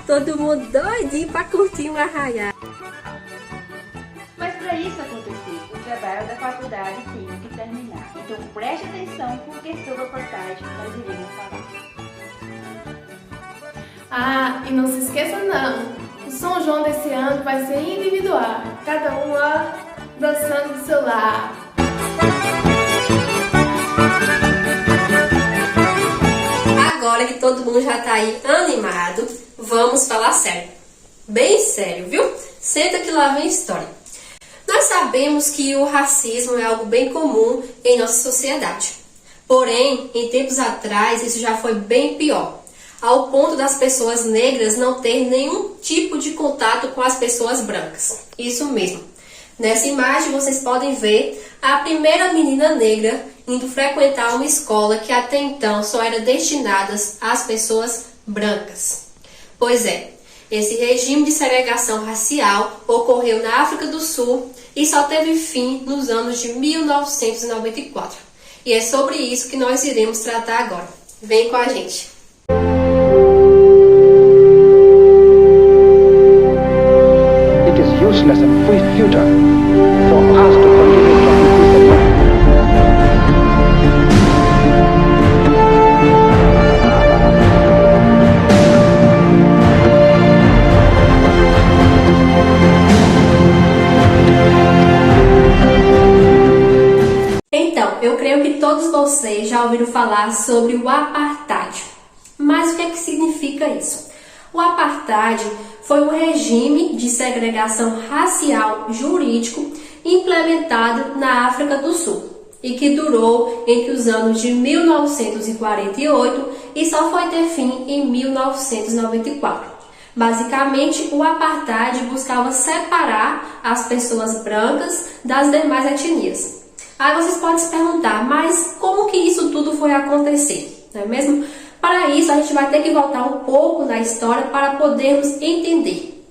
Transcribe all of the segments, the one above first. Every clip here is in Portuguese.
Todo mundo doidinho para curtir um arraial. Mas para isso acontecer, o trabalho da faculdade tem que terminar. Então preste atenção porque sobre a reportagem nós iremos falar. Ah, e não se esqueça não, o São João desse ano vai ser individual, cada um lá dançando do seu lar. Agora que todo mundo já tá aí animado, vamos falar sério. Bem sério, viu? Senta que lá vem história. Nós sabemos que o racismo é algo bem comum em nossa sociedade. Porém, em tempos atrás, isso já foi bem pior, ao ponto das pessoas negras não ter nenhum tipo de contato com as pessoas brancas. Isso mesmo. Nessa imagem, vocês podem ver a primeira menina negra indo frequentar uma escola que até então só era destinada às pessoas brancas. Pois é, esse regime de segregação racial ocorreu na África do Sul e só teve fim nos anos de 1994. E é sobre isso que nós iremos tratar agora. Vem com a gente! It is useless and futile for us to continue talking this and that. Então, eu creio que todos vocês já ouviram falar sobre o apartheid. Mas o que é que significa isso? O apartheid foi um regime de segregação racial jurídico implementado na África do Sul e que durou entre os anos de 1948 e só foi ter fim em 1994. Basicamente, o apartheid buscava separar as pessoas brancas das demais etnias. Aí vocês podem se perguntar, mas como que isso tudo foi acontecer? Não é mesmo? Para isso, a gente vai ter que voltar um pouco na história para podermos entender.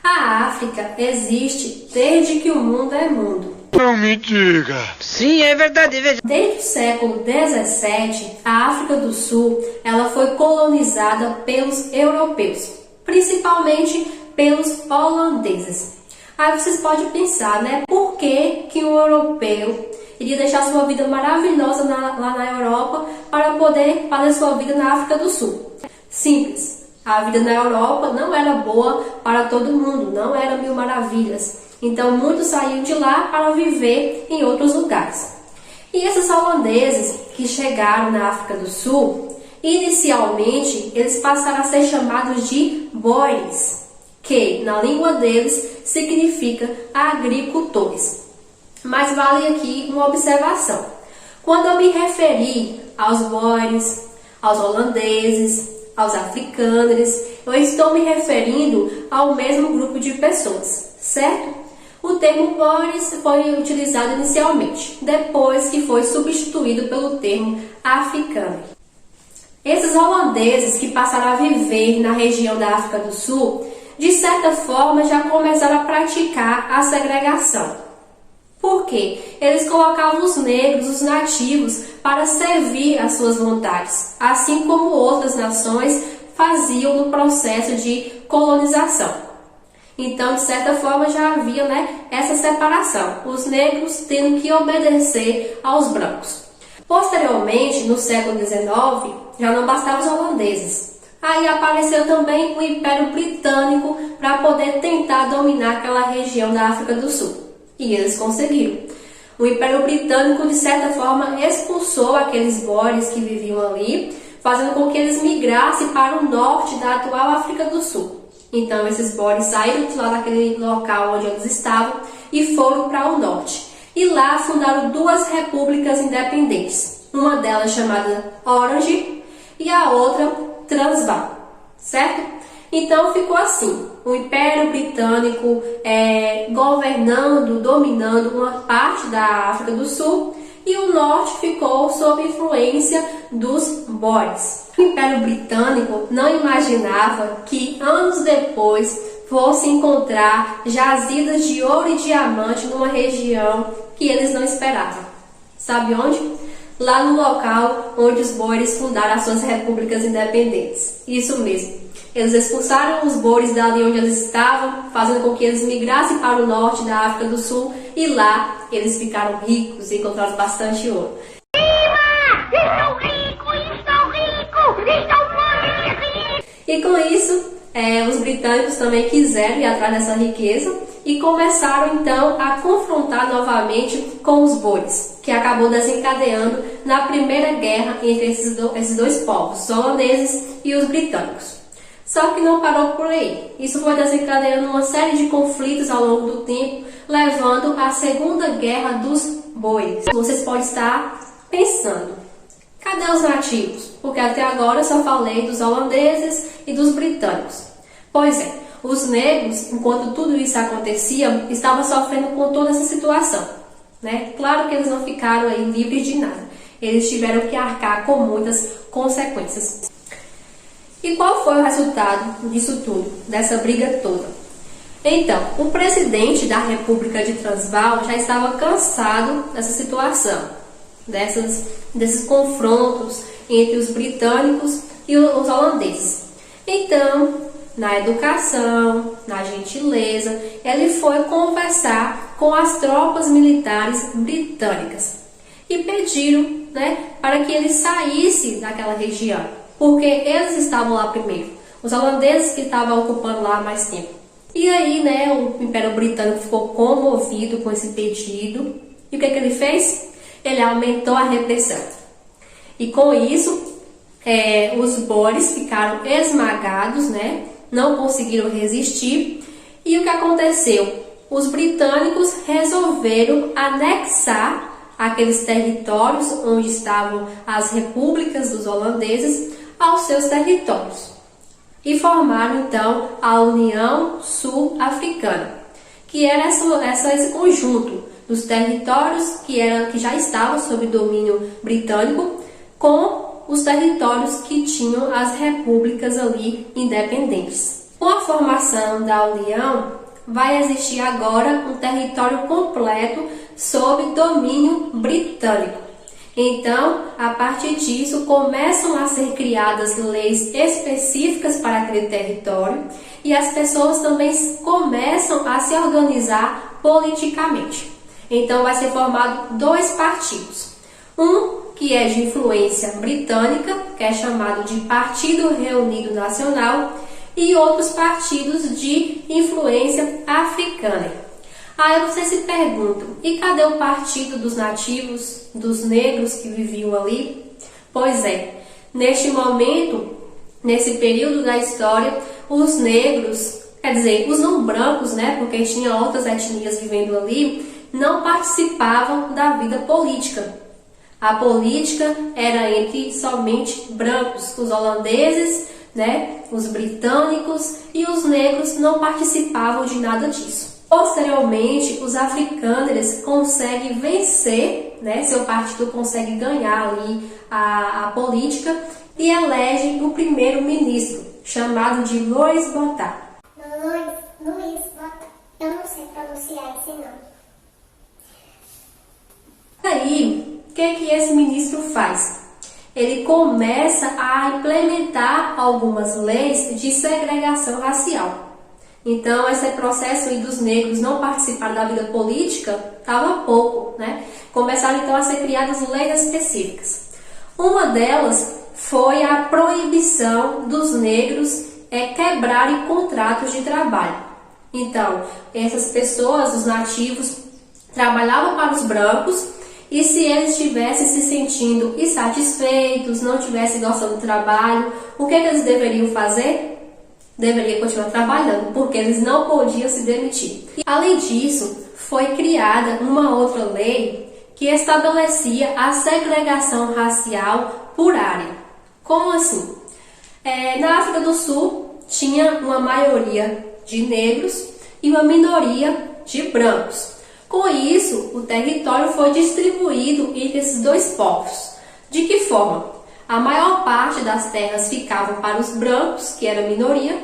A África existe desde que o mundo é mundo. Não me diga. Sim, é verdade, é verdade. Desde o século XVII, a África do Sul ela foi colonizada pelos europeus, principalmente pelos holandeses. Aí vocês podem pensar, né? Por que um europeu iria deixar sua vida maravilhosa lá na Europa para poder fazer sua vida na África do Sul? Simples. A vida na Europa não era boa para todo mundo, não era mil maravilhas. Então muitos saíam de lá para viver em outros lugares. E esses holandeses que chegaram na África do Sul, inicialmente eles passaram a ser chamados de boeres, que na língua deles significa agricultores. Mas vale aqui uma observação. Quando eu me referi aos boeres, aos holandeses, aos africâners, eu estou me referindo ao mesmo grupo de pessoas, certo? O termo boeres foi utilizado inicialmente, depois que foi substituído pelo termo africano. Esses holandeses que passaram a viver na região da África do Sul, de certa forma já começaram a praticar a segregação. Por quê? Eles colocavam os negros, os nativos, para servir às suas vontades, assim como outras nações faziam no processo de colonização. Então, de certa forma, já havia, essa separação, os negros tendo que obedecer aos brancos. Posteriormente, no século XIX, já não bastavam os holandeses. Aí apareceu também o Império Britânico para poder tentar dominar aquela região da África do Sul. E eles conseguiram. O Império Britânico, de certa forma, expulsou aqueles boeres que viviam ali, fazendo com que eles migrassem para o norte da atual África do Sul. Então, esses boeres saíram de lá daquele local onde eles estavam e foram para o norte. E lá fundaram duas repúblicas independentes. Uma delas chamada Orange e a outra Transvaal, certo? Então ficou assim, o Império Britânico governando, dominando uma parte da África do Sul e o norte ficou sob influência dos boeres. O Império Britânico não imaginava que anos depois fosse encontrar jazidas de ouro e diamante numa região que eles não esperavam. Sabe onde? Lá no local onde os boeres fundaram as suas repúblicas independentes. Isso mesmo. Eles expulsaram os boeres dali onde eles estavam, fazendo com que eles migrassem para o norte da África do Sul, e lá eles ficaram ricos e encontraram bastante ouro. Estou rico! Estou muito rico! E com isso, os britânicos também quiseram ir atrás dessa riqueza e começaram então a confrontar novamente com os boeres, que acabou desencadeando na primeira guerra entre esses dois povos, os holandeses e os britânicos. Só que não parou por aí. Isso foi desencadeando uma série de conflitos ao longo do tempo, levando à Segunda Guerra dos Boeres. Vocês podem estar pensando, cadê os nativos? Porque até agora eu só falei dos holandeses e dos britânicos. Pois é, os negros, enquanto tudo isso acontecia, estavam sofrendo com toda essa situação, né? Claro que eles não ficaram aí livres de nada. Eles tiveram que arcar com muitas consequências. E qual foi o resultado disso tudo, dessa briga toda? Então, o presidente da República de Transvaal já estava cansado dessa situação, desses confrontos entre os britânicos e os holandeses. Então, na educação, na gentileza, ele foi conversar com as tropas militares britânicas e pediram, para que ele saísse daquela região, porque eles estavam lá primeiro, os holandeses que estavam ocupando lá há mais tempo. E aí, o Império Britânico ficou comovido com esse pedido, e o que ele fez? Ele aumentou a repressão. E com isso, os boeres ficaram esmagados, não conseguiram resistir. E o que aconteceu? Os britânicos resolveram anexar aqueles territórios onde estavam as repúblicas dos holandeses aos seus territórios. E formaram então a União Sul-Africana, que era esse conjunto dos territórios que já estavam sob domínio britânico com os territórios que tinham as repúblicas ali independentes. Com a formação da União, vai existir agora um território completo sob domínio britânico. Então, a partir disso, começam a ser criadas leis específicas para aquele território e as pessoas também começam a se organizar politicamente. Então, vai ser formado dois partidos. Um que é de influência britânica, que é chamado de Partido Reunido Nacional, e outros partidos de influência africana. Aí vocês se perguntam, e cadê o partido dos nativos, dos negros que viviam ali? Pois é, neste momento, nesse período da história, os negros, quer dizer, os não brancos, porque tinha outras etnias vivendo ali, não participavam da vida política. A política era entre somente brancos, os holandeses, os britânicos, e os negros não participavam de nada disso. Posteriormente, os africâners conseguem vencer, seu partido consegue ganhar ali a política e elege o primeiro-ministro, chamado de Louis Botha. Louis Botha. Eu não sei pronunciar esse nome. Aí, o que esse ministro faz? Ele começa a implementar algumas leis de segregação racial. Então, esse processo aí dos negros não participar da vida política estava pouco, Começaram então a ser criadas leis específicas. Uma delas foi a proibição dos negros quebrarem contratos de trabalho. Então, essas pessoas, os nativos, trabalhavam para os brancos, e se eles estivessem se sentindo insatisfeitos, não estivessem gostando do trabalho, o que eles deveriam fazer? Deveriam continuar trabalhando, porque eles não podiam se demitir. E, além disso, foi criada uma outra lei que estabelecia a segregação racial por área. Como assim? Na África do Sul, tinha uma maioria de negros e uma minoria de brancos. Com isso, o território foi distribuído entre esses dois povos. De que forma? A maior parte das terras ficavam para os brancos, que era a minoria,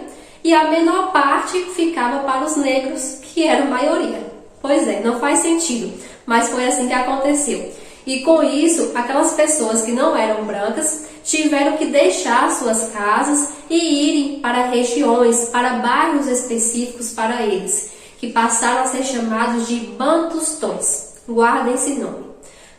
e a menor parte ficava para os negros, que era a maioria. Pois é, não faz sentido, mas foi assim que aconteceu. E com isso, aquelas pessoas que não eram brancas tiveram que deixar suas casas e irem para regiões, para bairros específicos para eles, que passaram a ser chamados de bantustões. Guardem esse nome.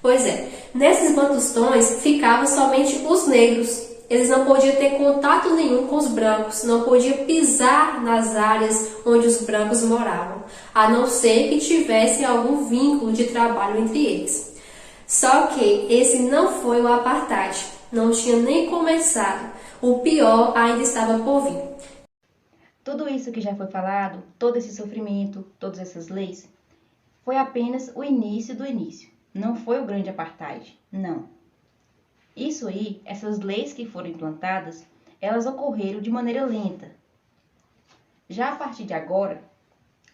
Pois é, nesses bantustões ficavam somente os negros. Eles não podiam ter contato nenhum com os brancos, não podiam pisar nas áreas onde os brancos moravam, a não ser que tivessem algum vínculo de trabalho entre eles. Só que esse não foi o apartheid, não tinha nem começado, o pior ainda estava por vir. Tudo isso que já foi falado, todo esse sofrimento, todas essas leis, foi apenas o início do início. Não foi o grande apartheid, não. Isso aí, essas leis que foram implantadas, elas ocorreram de maneira lenta. Já a partir de agora,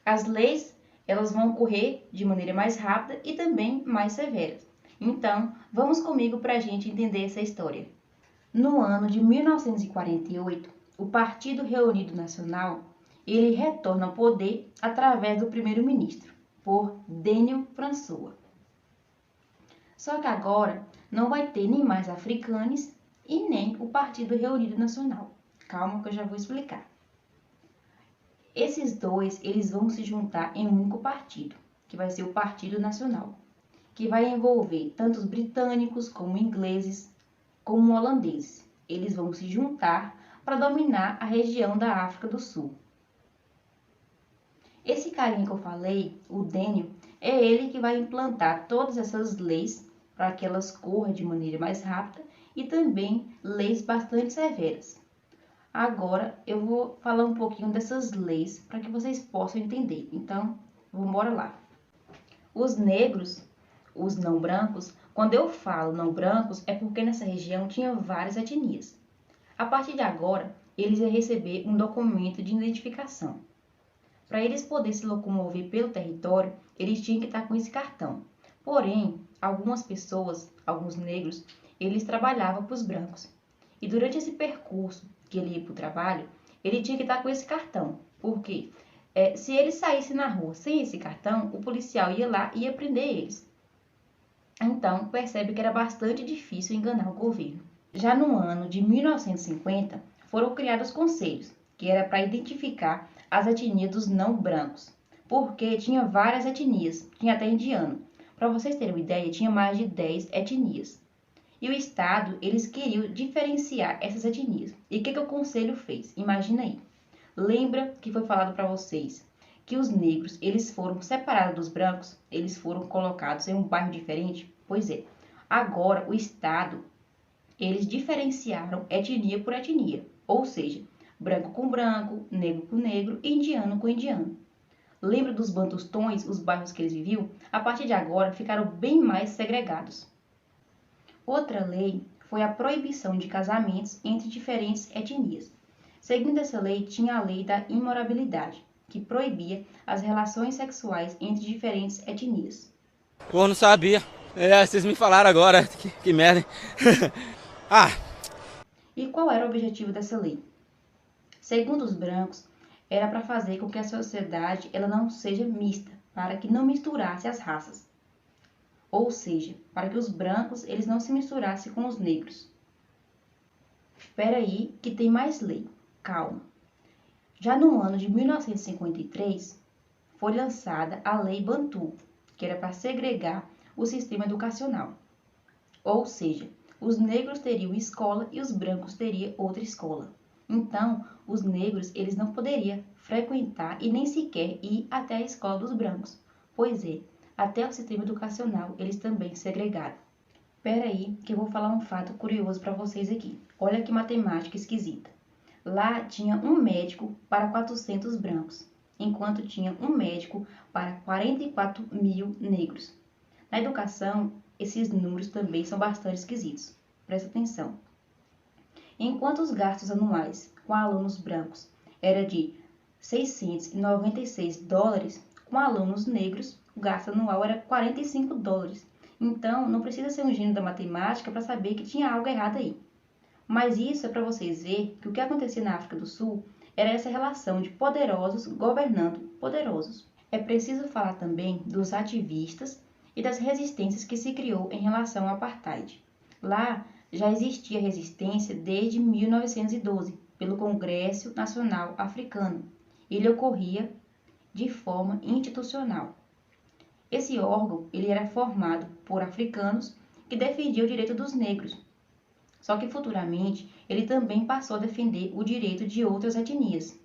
as leis elas vão ocorrer de maneira mais rápida e também mais severa. Então, vamos comigo para a gente entender essa história. No ano de 1948, o Partido Reunido Nacional, ele retorna ao poder através do primeiro-ministro, por Daniel François. Só que agora não vai ter nem mais africanos e nem o Partido Reunido Nacional. Calma que eu já vou explicar. Esses dois, eles vão se juntar em um único partido, que vai ser o Partido Nacional, que vai envolver tanto os britânicos como ingleses, como holandeses. Eles vão se juntar para dominar a região da África do Sul. Esse carinha que eu falei, o Daniel, é ele que vai implantar todas essas leis para que elas corram de maneira mais rápida e também leis bastante severas. Agora eu vou falar um pouquinho dessas leis para que vocês possam entender. Então, vamos embora lá. Os negros, os não brancos, quando eu falo não brancos é porque nessa região tinha várias etnias. A partir de agora, eles iam receber um documento de identificação. Para eles poderem se locomover pelo território, eles tinham que estar com esse cartão. Porém, algumas pessoas, alguns negros, eles trabalhavam para os brancos. E durante esse percurso que ele ia para o trabalho, ele tinha que estar com esse cartão. Por quê? Se ele saísse na rua sem esse cartão, o policial ia lá e ia prender eles. Então, percebe que era bastante difícil enganar o governo. Já no ano de 1950, foram criados conselhos, que era para identificar as etnias dos não brancos, porque tinha várias etnias, tinha até indiano. Para vocês terem uma ideia, tinha mais de 10 etnias. E o Estado, eles queriam diferenciar essas etnias. E o que o Conselho fez? Imagina aí. Lembra que foi falado para vocês que os negros, eles foram separados dos brancos? Eles foram colocados em um bairro diferente? Pois é. Agora, o Estado, eles diferenciaram etnia por etnia. Ou seja, branco com branco, negro com negro e indiano com indiano. Lembra dos bantustões, os bairros que eles viviam? A partir de agora, ficaram bem mais segregados. Outra lei foi a proibição de casamentos entre diferentes etnias. Seguindo essa lei, tinha a lei da imorabilidade, que proibia as relações sexuais entre diferentes etnias. Pô, não sabia. Vocês me falaram agora. Que merda. E qual era o objetivo dessa lei? Segundo os brancos, era para fazer com que a sociedade ela não seja mista, para que não misturasse as raças. Ou seja, para que os brancos eles não se misturassem com os negros. Espera aí que tem mais lei. Calma. Já no ano de 1953, foi lançada a Lei Bantu, que era para segregar o sistema educacional. Ou seja, os negros teriam escola e os brancos teriam outra escola. Então, os negros eles não poderiam frequentar e nem sequer ir até a escola dos brancos. Pois é, até o sistema educacional eles também segregaram. Espera aí que eu vou falar um fato curioso para vocês aqui. Olha que matemática esquisita. Lá tinha um médico para 400 brancos, enquanto tinha um médico para 44 mil negros. Na educação, esses números também são bastante esquisitos. Presta atenção. Enquanto os gastos anuais com alunos brancos era de $696, com alunos negros, o gasto anual era $45. Então, não precisa ser um gênio da matemática para saber que tinha algo errado aí. Mas isso é para vocês verem que o que acontecia na África do Sul era essa relação de poderosos governando poderosos. É preciso falar também dos ativistas e das resistências que se criou em relação ao apartheid. Lá já existia resistência desde 1912, pelo Congresso Nacional Africano. Ele ocorria de forma institucional. Esse órgão ele era formado por africanos que defendiam o direito dos negros. Só que futuramente ele também passou a defender o direito de outras etnias.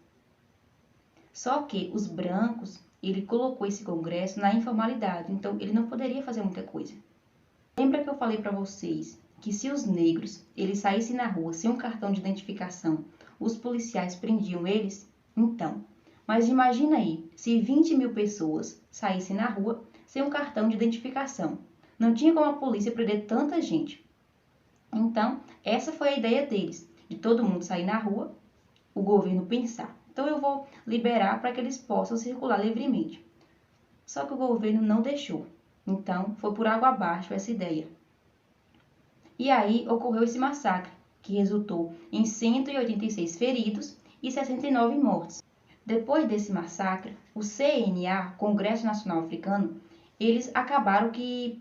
Só que os brancos, ele colocou esse congresso na informalidade, então ele não poderia fazer muita coisa. Lembra que eu falei para vocês que se os negros eles saíssem na rua sem um cartão de identificação, os policiais prendiam eles? Então, mas imagina aí, se 20 mil pessoas saíssem na rua sem um cartão de identificação. Não tinha como a polícia prender tanta gente. Então, essa foi a ideia deles, de todo mundo sair na rua, o governo pensar. Então, eu vou liberar para que eles possam circular livremente. Só que o governo não deixou. Então, foi por água abaixo essa ideia. E aí, ocorreu esse massacre, que resultou em 186 feridos e 69 mortes. Depois desse massacre, o CNA, Congresso Nacional Africano, eles acabaram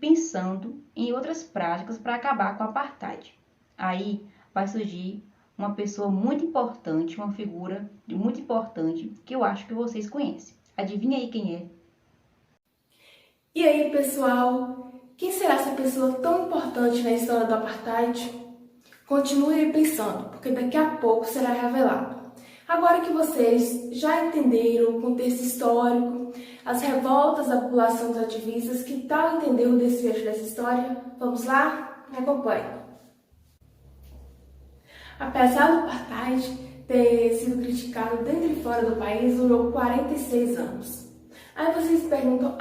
pensando em outras práticas para acabar com o apartheid. Aí vai surgir uma pessoa muito importante, uma figura muito importante, que eu acho que vocês conhecem. Adivinha aí quem é? E aí, pessoal, quem será essa pessoa tão importante na história do apartheid? Continue aí pensando, porque daqui a pouco será revelado. Agora que vocês já entenderam o contexto histórico, as revoltas da população dos ativistas, que tal entender o desfecho dessa história? Vamos lá? Me acompanhe. Apesar do apartheid ter sido criticado dentro e fora do país, durou 46 anos. Aí vocês perguntam,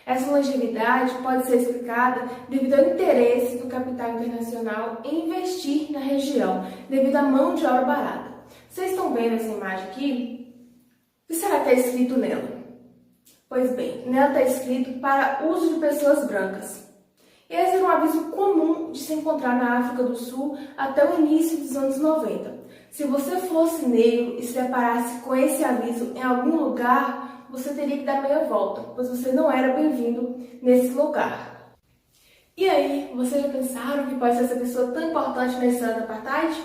essa longevidade pode ser explicada devido ao interesse do capital internacional em investir na região, devido à mão de obra barata. Vocês estão vendo essa imagem aqui? O que será que está escrito nela? Pois bem, nela está escrito para uso de pessoas brancas. Esse era um aviso comum de se encontrar na África do Sul até o início dos anos 90. Se você fosse negro e se deparasse com esse aviso em algum lugar, você teria que dar meia volta, pois você não era bem-vindo nesse lugar. E aí, vocês já pensaram que pode ser essa pessoa tão importante na história do apartheid?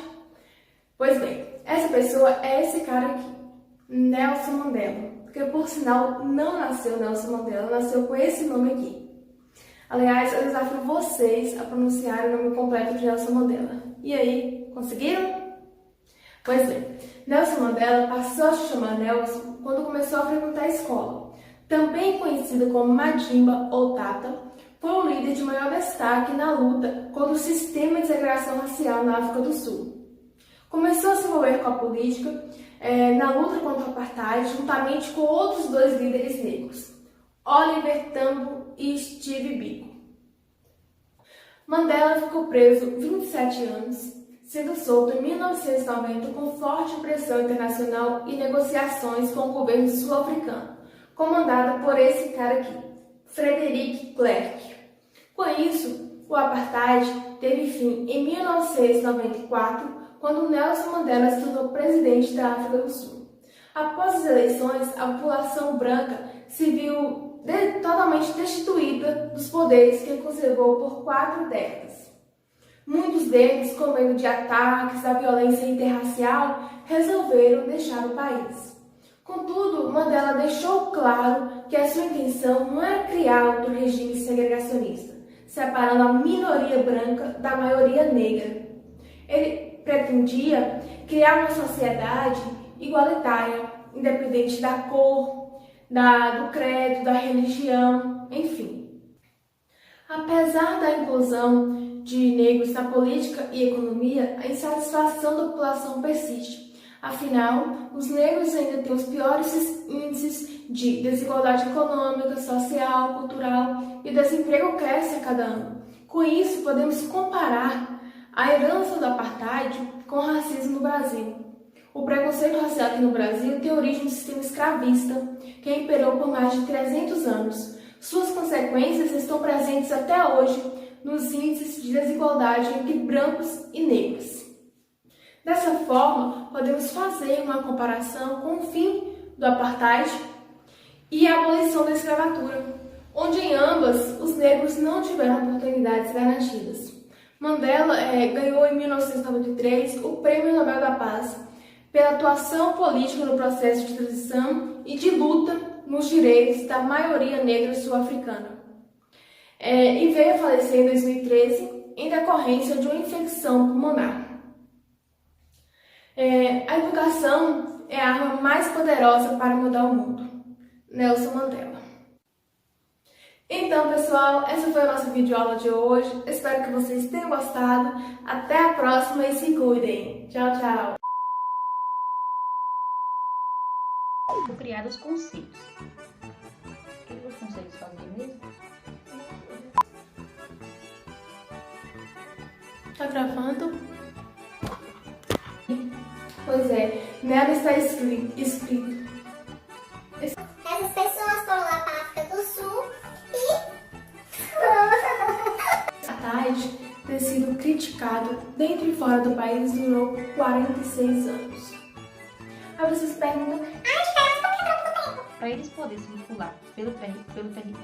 Pois bem, essa pessoa é esse cara aqui, Nelson Mandela, porque por sinal não nasceu Nelson Mandela, nasceu com esse nome aqui. Aliás, eu desafio vocês a pronunciarem o nome completo de Nelson Mandela. E aí, conseguiram? Pois bem, Nelson Mandela passou a se chamar Nelson quando começou a frequentar a escola. Também conhecido como Madimba ou Tata, foi o líder de maior destaque na luta contra o sistema de segregação racial na África do Sul. Começou a se envolver com a política na luta contra o apartheid, juntamente com outros dois líderes negros, Oliver Tambo e Steve Biko. Mandela ficou preso 27 anos, sendo solto em 1990 com forte pressão internacional e negociações com o governo sul-africano, comandada por esse cara aqui, Frederick Klerk. Com isso, o apartheid teve fim em 1994, quando Nelson Mandela se tornou presidente da África do Sul. Após as eleições, a população branca se viu totalmente destituída dos poderes que conservou por 4 décadas. Muitos deles, com medo de ataques à violência interracial, resolveram deixar o país. Contudo, Mandela deixou claro que a sua intenção não era criar outro regime segregacionista, separando a minoria branca da maioria negra. Ele pretendia criar uma sociedade igualitária, independente da cor, do credo, da religião, enfim. Apesar da inclusão de negros na política e economia, a insatisfação da população persiste. Afinal, os negros ainda têm os piores índices de desigualdade econômica, social, cultural, e o desemprego cresce a cada ano. Com isso, podemos comparar a herança do apartheid com o racismo no Brasil. O preconceito racial aqui no Brasil tem origem no sistema escravista, que imperou por mais de 300 anos. Suas consequências estão presentes até hoje nos índices de desigualdade entre brancos e negros. Dessa forma, podemos fazer uma comparação com o fim do apartheid e a abolição da escravatura, onde em ambas os negros não tiveram oportunidades garantidas. Mandela ganhou em 1993 o Prêmio Nobel da Paz pela atuação política no processo de transição e de luta nos direitos da maioria negra sul-africana. E veio a falecer em 2013 em decorrência de uma infecção pulmonar. A educação é a arma mais poderosa para mudar o mundo. Nelson Mandela. Então, pessoal, essa foi a nossa videoaula de hoje. Espero que vocês tenham gostado. Até a próxima e se cuidem. Tchau, tchau. Vou criar os conceitos. O que os conceitos fazem mesmo? Tá gravando? Pois é, nela está escrito. Essas pessoas foram lá para a África do Sul e... A tarde ter sido criticado dentro e fora do país durou 46 anos. Aí vocês perguntam, Para eles poderem circular pelo território,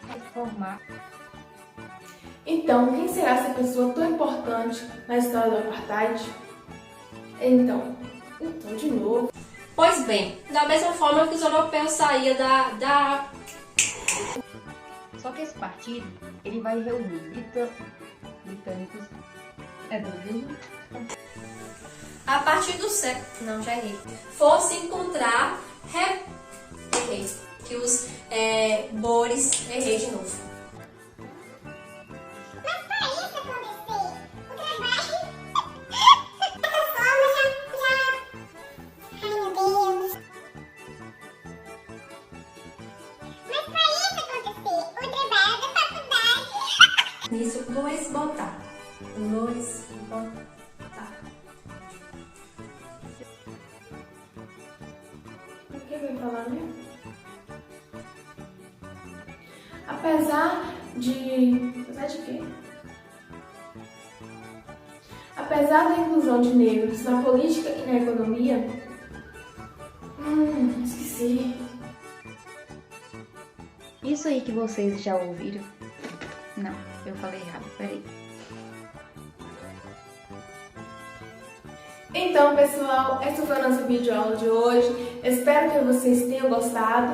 reformar. então, quem será essa pessoa tão importante na história do apartheid? Então, de novo. Pois bem, da mesma forma que os europeus saíam da... Só que esse partido, ele vai reunir britânicos, A partir do século... Não, já errei. Fosse encontrar... Errei. Que os Boris... Errei de novo. Isso, Luiz Botar. O que eu ia falar mesmo? Apesar de quê? Apesar da inclusão de negros na política e na economia... esqueci. Isso aí que vocês já ouviram? Não, eu falei errado, peraí. Então, pessoal, essa foi a nossa videoaula de hoje. Espero que vocês tenham gostado.